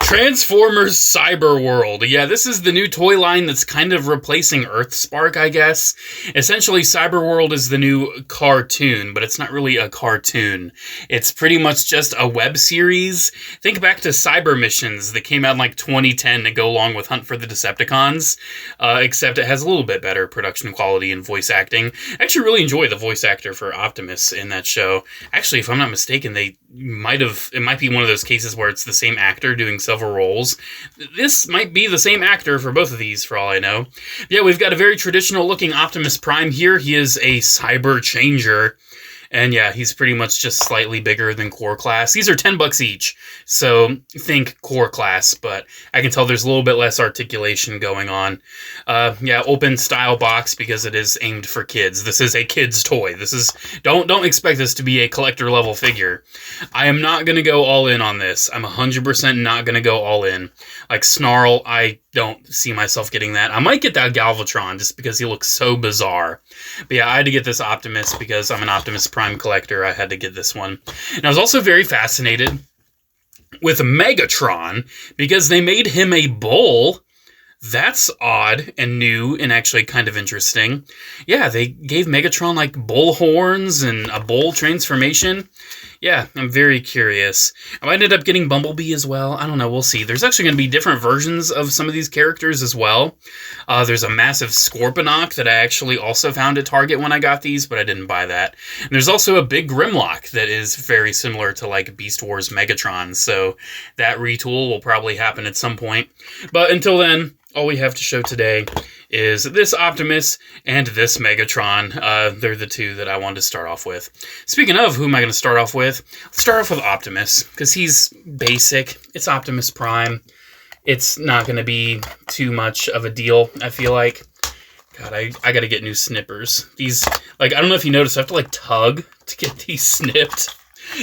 Transformers Cyberworld. Yeah, this is the new toy line that's kind of replacing Earthspark, I guess. Essentially, Cyberworld is the new cartoon, but it's not really a cartoon. It's pretty much just a web series. Think back to Cyber Missions that came out in like 2010 to go along with Hunt for the Decepticons, except it has a little bit better production quality and voice acting. I actually really enjoy the voice actor for Optimus in that show. Actually, if I'm not mistaken, it might be one of those cases where it's the same actor doing several roles. This might be the same actor for both of these, for all I know. Yeah, we've got a very traditional looking Optimus Prime here. He is a cyber changer. And yeah, he's pretty much just slightly bigger than Core Class. These are $10 each, so think Core Class, but I can tell there's a little bit less articulation going on. Yeah, open style box because it is aimed for kids. This is a kid's toy. Don't expect this to be a collector level figure. I am not going to go all in on this. I'm 100% not going to go all in. Like Snarl, I don't see myself getting that. I might get that Galvatron just because he looks so bizarre. But yeah, I had to get this Optimus because I'm an Optimus Prime collector. I had to get this one. And I was also very fascinated with Megatron because they made him a bull. That's odd and new and actually kind of interesting. Yeah, they gave Megatron like bull horns and a bull transformation. Yeah, I'm very curious. I might end up getting Bumblebee as well. I don't know, we'll see. There's actually going to be different versions of some of these characters as well. There's a massive Scorponok that I actually also found at Target when I got these, but I didn't buy that. And there's also a big Grimlock that is very similar to like Beast Wars Megatron, so that retool will probably happen at some point. But until then, all we have to show today is this Optimus and this Megatron. They're the two that I wanted to start off with. Speaking of, who am I going to start off with? Let's start off with Optimus, because he's basic. It's Optimus Prime. It's not going to be too much of a deal, I feel like. God, I got to get new snippers. These, like, I don't know if you noticed, I have to, like, tug to get these snipped.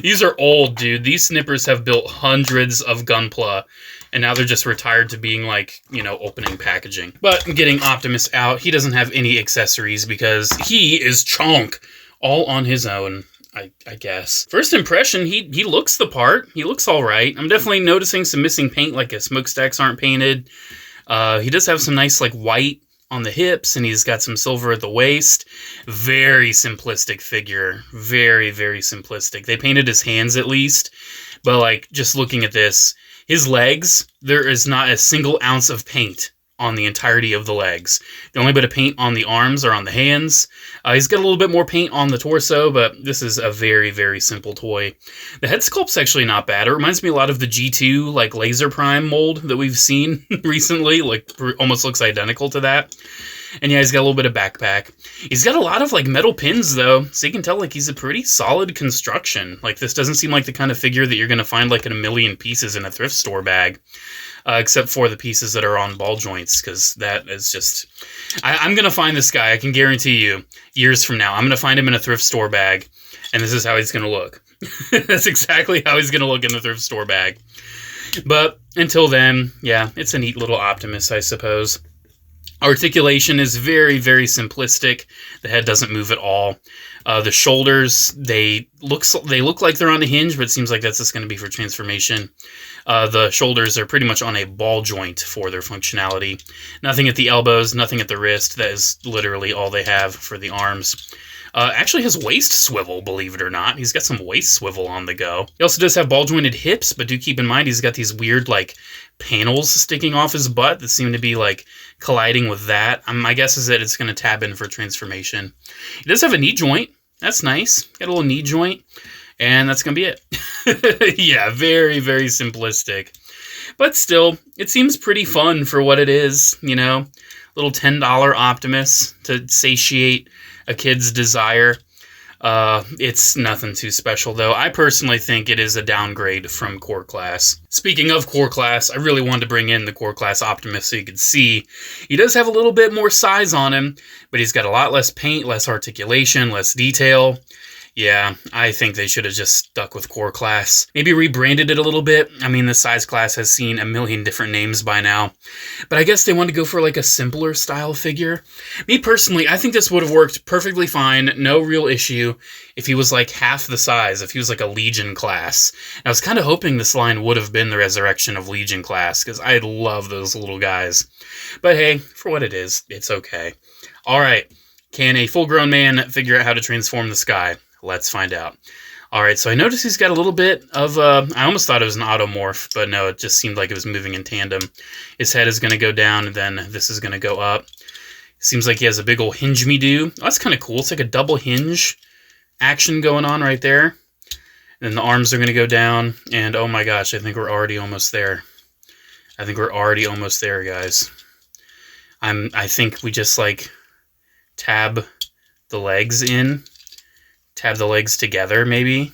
These are old, dude. These snippers have built hundreds of Gunpla, and now they're just retired to being like, you know, opening packaging. But getting Optimus out, he doesn't have any accessories because he is chonk all on his own, I guess. First impression, he looks the part. He looks all right. I'm definitely noticing some missing paint, like his smokestacks aren't painted. He does have some nice like white on the hips, and he's got some silver at the waist. Very simplistic figure. Very, very simplistic. They painted his hands at least, but like just looking at this, his legs, there is not a single ounce of paint on the entirety of the legs. The only bit of paint on the arms or on the hands. He's got a little bit more paint on the torso, but this is a very, very simple toy. The head sculpt's actually not bad. It reminds me a lot of the G2 like Laser Prime mold that we've seen recently. Like almost looks identical to that. And yeah, he's got a little bit of backpack. He's got a lot of like metal pins though, so you can tell like he's a pretty solid construction. Like this doesn't seem like the kind of figure that you're going to find like in a million pieces in a thrift store bag. Except for the pieces that are on ball joints, because that is just... I'm going to find this guy, I can guarantee you, years from now. I'm going to find him in a thrift store bag, and this is how he's going to look. That's exactly how he's going to look in the thrift store bag. But until then, yeah, it's a neat little Optimus, I suppose. Articulation is very, very simplistic. The head doesn't move at all. The shoulders, they look like they're on a hinge, but it seems like that's just going to be for transformation. The shoulders are pretty much on a ball joint for their functionality. Nothing at the elbows, nothing at the wrist. That is literally all they have for the arms. Actually has waist swivel, believe it or not. He's got some waist swivel on the go. He also does have ball jointed hips, but do keep in mind he's got these weird like panels sticking off his butt that seem to be like colliding with that. My guess is that it's going to tab in for transformation. He does have a knee joint. That's nice. Got a little knee joint. And that's going to be it. Yeah, very, very simplistic. But still, it seems pretty fun for what it is, you know. Little $10 Optimus to satiate a kid's desire. It's nothing too special, though. I personally think it is a downgrade from Core Class. Speaking of Core Class, I really wanted to bring in the Core Class Optimus so you could see. He does have a little bit more size on him, but he's got a lot less paint, less articulation, less detail. Yeah, I think they should have just stuck with Core Class. Maybe rebranded it a little bit. I mean, the size class has seen a million different names by now. But I guess they wanted to go for like a simpler style figure. Me personally, I think this would have worked perfectly fine, no real issue, if he was like half the size, if he was like a Legion class. And I was kind of hoping this line would have been the resurrection of Legion class, because I love those little guys. But hey, for what it is, it's okay. Alright, can a full-grown man figure out how to transform the sky? Let's find out. Alright, so I noticed he's got a little bit of, I almost thought it was an automorph, but no, it just seemed like it was moving in tandem. His head is going to go down, and then this is going to go up. Seems like he has a big old hinge-me-do. Oh, that's kind of cool. It's like a double hinge action going on right there. And then the arms are going to go down, and oh my gosh, I think we're already almost there. I think we're already almost there, guys. I think we just, like, tab the legs in. Tab the legs together, maybe.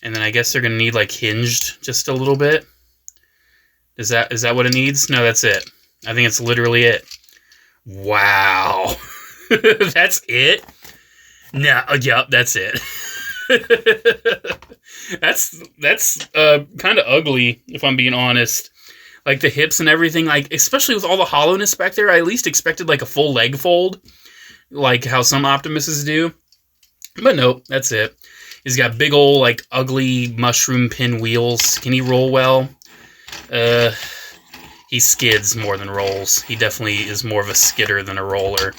And then I guess they're going to need, like, hinged just a little bit. Is that what it needs? No, that's it. I think it's literally it. Wow. That's it? No, yep, that's it. That's kind of ugly, if I'm being honest. Like, the hips and everything, like, especially with all the hollowness back there, I at least expected, like, a full leg fold. Like how some Optimuses do. But nope, that's it. He's got big old, like, ugly mushroom pin wheels. Can he roll well? He skids more than rolls. He definitely is more of a skidder than a roller.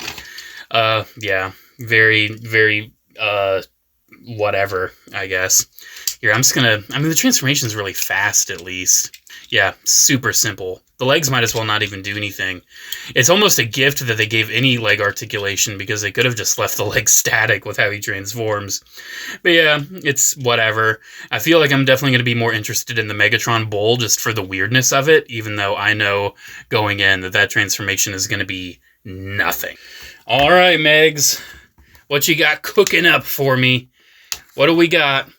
Yeah, very, very, whatever, I guess. Here, I'm just gonna... I mean, the transformation's really fast, at least. Yeah, super simple. The legs might as well not even do anything. It's almost a gift that they gave any leg articulation, because they could have just left the leg static with how he transforms. But yeah, it's whatever. I feel like I'm definitely going to be more interested in the Megatron Bull just for the weirdness of it, even though I know going in that transformation is going to be nothing. All right, Megs. What you got cooking up for me? What do we got?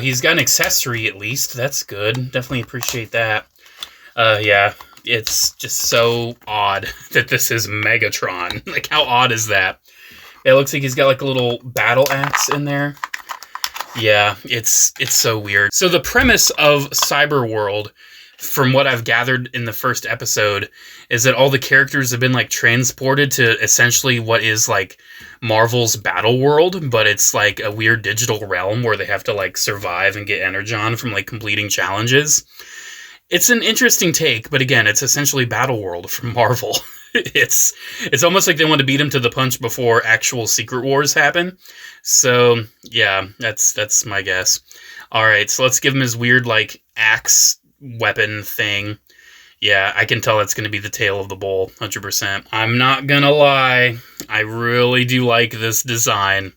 He's got an accessory, at least. That's good. Definitely appreciate that. Yeah, it's just so odd that this is Megatron. Like, how odd is that? It looks like he's got, like, a little battle axe in there. Yeah, it's so weird. So the premise of Cyberworld, from what I've gathered in the first episode, is that all the characters have been, like, transported to essentially what is, like, Marvel's Battle World, but it's, like, a weird digital realm where they have to, like, survive and get energon from, like, completing challenges. It's an interesting take, but again, it's essentially Battle World from Marvel. It's almost like they want to beat him to the punch before actual Secret Wars happen. So, yeah, that's my guess. Alright, so let's give him his weird, like, axe weapon thing. Yeah, I can tell that's going to be the tail of the bull, 100%. I'm not gonna lie, I really do like this design.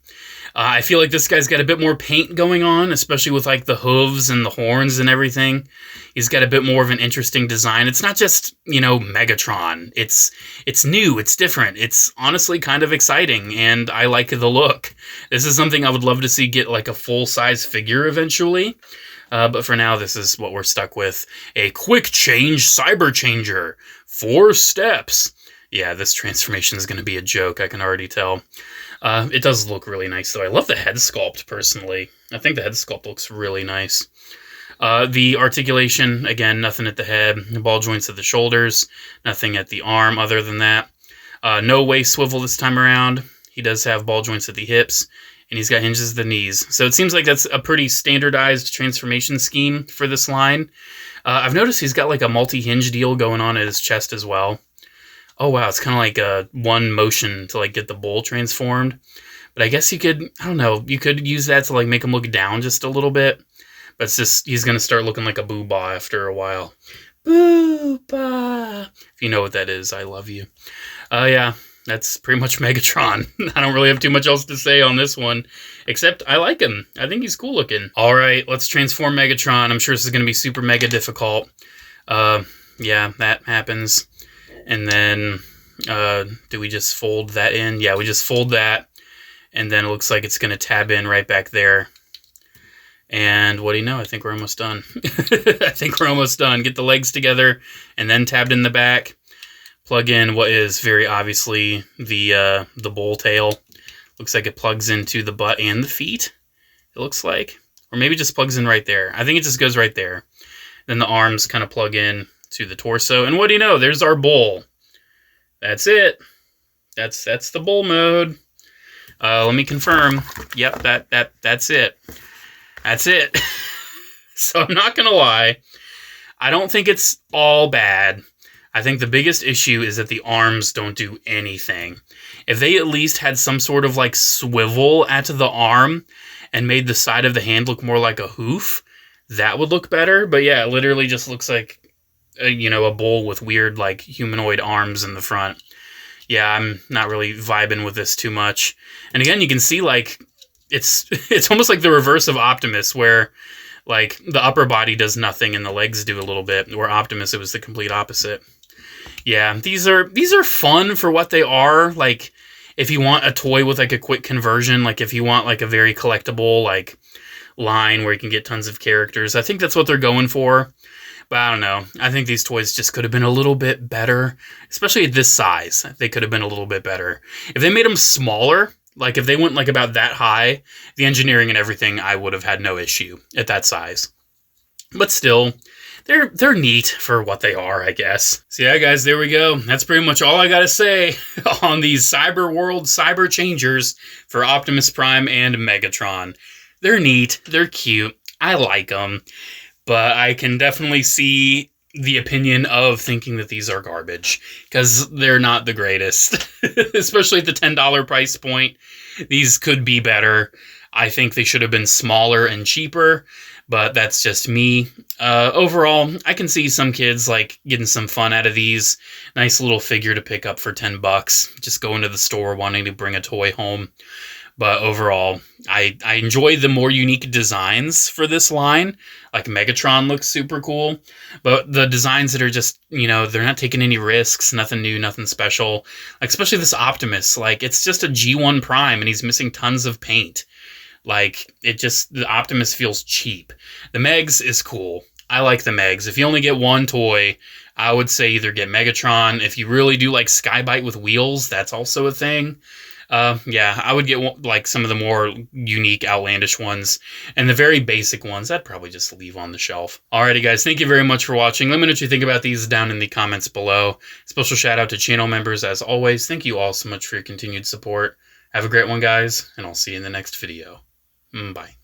I feel like this guy's got a bit more paint going on, especially with, like, the hooves and the horns and everything. He's got a bit more of an interesting design. It's not just, you know, Megatron. It's new, it's different. It's honestly kind of exciting, and I like the look. This is something I would love to see get, like, a full-size figure eventually. But for now, this is what we're stuck with. A quick change cyber changer. 4 steps. Yeah, this transformation is going to be a joke, I can already tell. It does look really nice, though. I love the head sculpt, personally. I think the head sculpt looks really nice. The articulation, again, nothing at the head. The ball joints at the shoulders. Nothing at the arm other than that. No waist swivel this time around. He does have ball joints at the hips. And he's got hinges at the knees. So it seems like that's a pretty standardized transformation scheme for this line. I've noticed he's got like a multi-hinge deal going on at his chest as well. Oh wow, it's kind of like a one motion to like get the bull transformed. But I guess you could, I don't know, you could use that to like make him look down just a little bit. But it's just, he's going to start looking like a boo-bah after a while. Boo-bah. If you know what that is, I love you. Yeah. That's pretty much Megatron. I don't really have too much else to say on this one, except I like him. I think he's cool looking. All right, let's transform Megatron. I'm sure this is going to be super mega difficult. Yeah, that happens. And then, do we just fold that in? Yeah, we just fold that, and then it looks like it's going to tab in right back there. And what do you know? I think we're almost done. I think we're almost done. Get the legs together, and then tabbed in the back. Plug in what is very obviously the bull tail. Looks like it plugs into the butt and the feet, it looks like. Or maybe just plugs in right there. I think it just goes right there. Then the arms kind of plug in to the torso. And what do you know? There's our bull. That's it. That's the bull mode. Let me confirm. Yep, that's it. That's it. So I'm not going to lie. I don't think it's all bad. I think the biggest issue is that the arms don't do anything. If they at least had some sort of like swivel at the arm and made the side of the hand look more like a hoof, that would look better. But yeah, it literally just looks like a bull with weird like humanoid arms in the front. Yeah, I'm not really vibing with this too much. And again, you can see like it's almost like the reverse of Optimus, where like the upper body does nothing and the legs do a little bit, where Optimus, it was the complete opposite. Yeah, these are fun for what they are. Like, if you want a toy with like a quick conversion, like if you want like a very collectible like line where you can get tons of characters, I think that's what they're going for. But I don't know. I think these toys just could have been a little bit better, especially at this size. They could have been a little bit better. If they made them smaller, like if they went like about that high, the engineering and everything, I would have had no issue at that size. But still, they're neat for what they are, I guess. So yeah, guys, there we go. That's pretty much all I gotta say on these Cyberworld Cyber Changers for Optimus Prime and Megatron. They're neat. They're cute. I like them. But I can definitely see the opinion of thinking that these are garbage, because they're not the greatest, especially at the $10 price point. These could be better. I think they should have been smaller and cheaper, but that's just me. Overall, I can see some kids like getting some fun out of these. Nice little figure to pick up for $10. Just go into the store wanting to bring a toy home. But overall, I enjoy the more unique designs for this line. Like Megatron looks super cool. But the designs that are just, they're not taking any risks. Nothing new, nothing special. Like, especially this Optimus. Like, it's just a G1 Prime and he's missing tons of paint. Like, the Optimus feels cheap. The Megs is cool. I like the Megs. If you only get one toy, I would say either get Megatron. If you really do like Skybite with wheels, that's also a thing. Yeah, I would get like some of the more unique, outlandish ones, and the very basic ones, I'd probably just leave on the shelf. Alrighty, guys, thank you very much for watching. Let me know what you think about these down in the comments below. Special shout out to channel members, as always. Thank you all so much for your continued support. Have a great one, guys, and I'll see you in the next video. Bye.